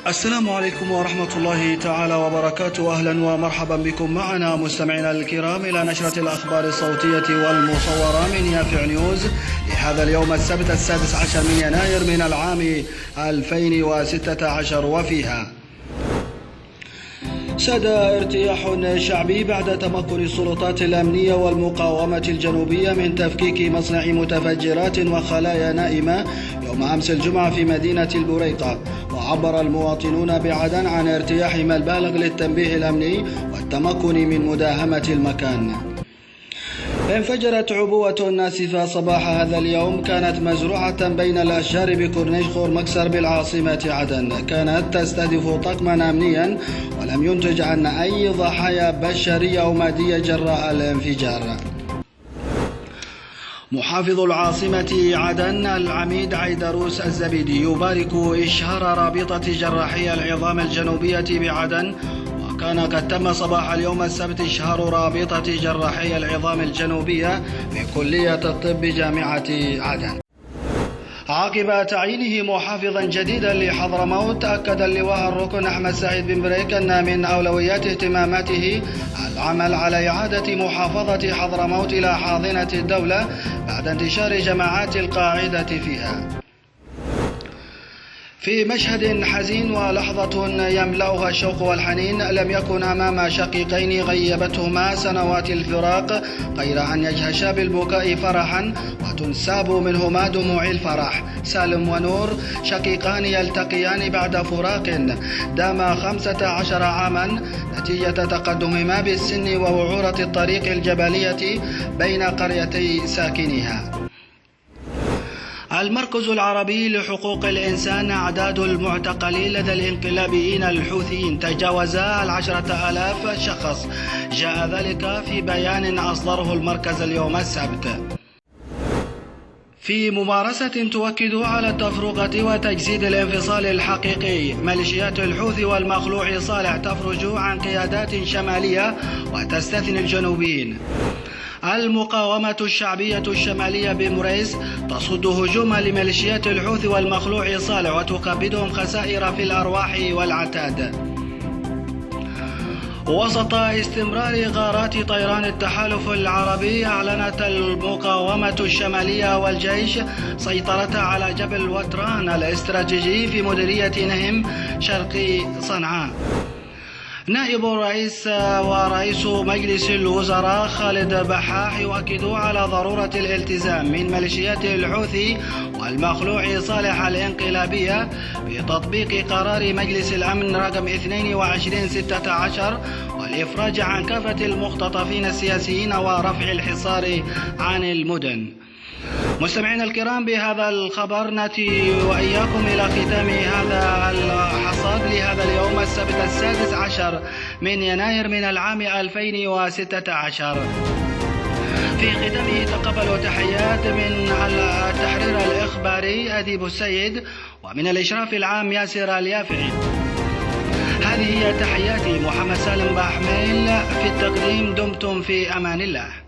السلام عليكم ورحمة الله تعالى وبركاته. أهلا ومرحبا بكم معنا مستمعينا الكرام إلى نشرة الأخبار الصوتية والمصورة من يافع نيوز لهذا اليوم السبت 16 من يناير من العام 2016. وفيها ساد ارتياح شعبي بعد تمكن السلطات الأمنية والمقاومة الجنوبية من تفكيك مصنع متفجرات وخلايا نائمة يوم أمس الجمعة في مدينة البريقة. وعبر المواطنون بعدن عن ارتياحهم البالغ للتنبيه الأمني والتمكن من مداهمة المكان. انفجرت عبوة ناسفة صباح هذا اليوم كانت مزروعة بين الأشجار بكورنيش خور مكسر بالعاصمة عدن. كانت تستهدف طاقما أمنيا ولم ينتج عن أي ضحايا بشرية أو مادية جراء الانفجار. محافظ العاصمة عدن العميد عيدروس الزبيدي يبارك إشهار رابطة جراحي العظام الجنوبية بعدن. وكان قد تم صباح اليوم السبت إشهار رابطة جراحي العظام الجنوبية بكلية الطب جامعة عدن. عقب تعيينه محافظا جديدا لحضرموت، أكد اللواء الركن أحمد سعيد بن بريك أن من أولويات اهتماماته العمل على إعادة محافظة حضرموت إلى حاضنة الدولة بعد انتشار جماعات القاعدة فيها. في مشهد حزين ولحظة يملأها الشوق والحنين، لم يكن أمام شقيقين غيبتهما سنوات الفراق غير أن يجهشا بالبكاء فرحا وتنساب منهما دموع الفرح. سالم ونور شقيقان يلتقيان بعد فراق دام 15 عاما نتيجة تقدمهما بالسن ووعورة الطريق الجبلية بين قريتي ساكنها. المركز العربي لحقوق الإنسان أعداد المعتقلين لدى الانقلابيين الحوثيين تجاوز 10,000 شخص. جاء ذلك في بيان أصدره المركز اليوم السبت. في ممارسة تؤكد على التفرقة وتجسيد الانفصال الحقيقي، ميليشيات الحوثي والمخلوع صالح تفرج عن قيادات شمالية وتستثني الجنوبيين. المقاومة الشعبية الشمالية بمريس تصد هجوما لميليشيات الحوثي والمخلوع صالح وتكبدهم خسائر في الأرواح والعتاد. وسط استمرار غارات طيران التحالف العربي، أعلنت المقاومة الشمالية والجيش سيطرتها على جبل وتران الاستراتيجي في مديرية نهم شرقي صنعاء. نائب الرئيس ورئيس مجلس الوزراء خالد بحاح يؤكدوا على ضرورة الالتزام من ميليشيات الحوثي والمخلوع صالح الانقلابية بتطبيق قرار مجلس الأمن رقم 22/16 والإفراج عن كافة المختطفين السياسيين ورفع الحصار عن المدن. مستمعينا الكرام، بهذا الخبر نأتي وإياكم إلى ختام هذا الحصاد لهذا اليوم السبت 16 من يناير من العام 2016. في ختامه تقبلوا تحيات من التحرير الإخباري أديب السيد ومن الإشراف العام ياسر اليافعي. هذه هي تحياتي محمد سالم بحميل في التقديم. دمتم في أمان الله.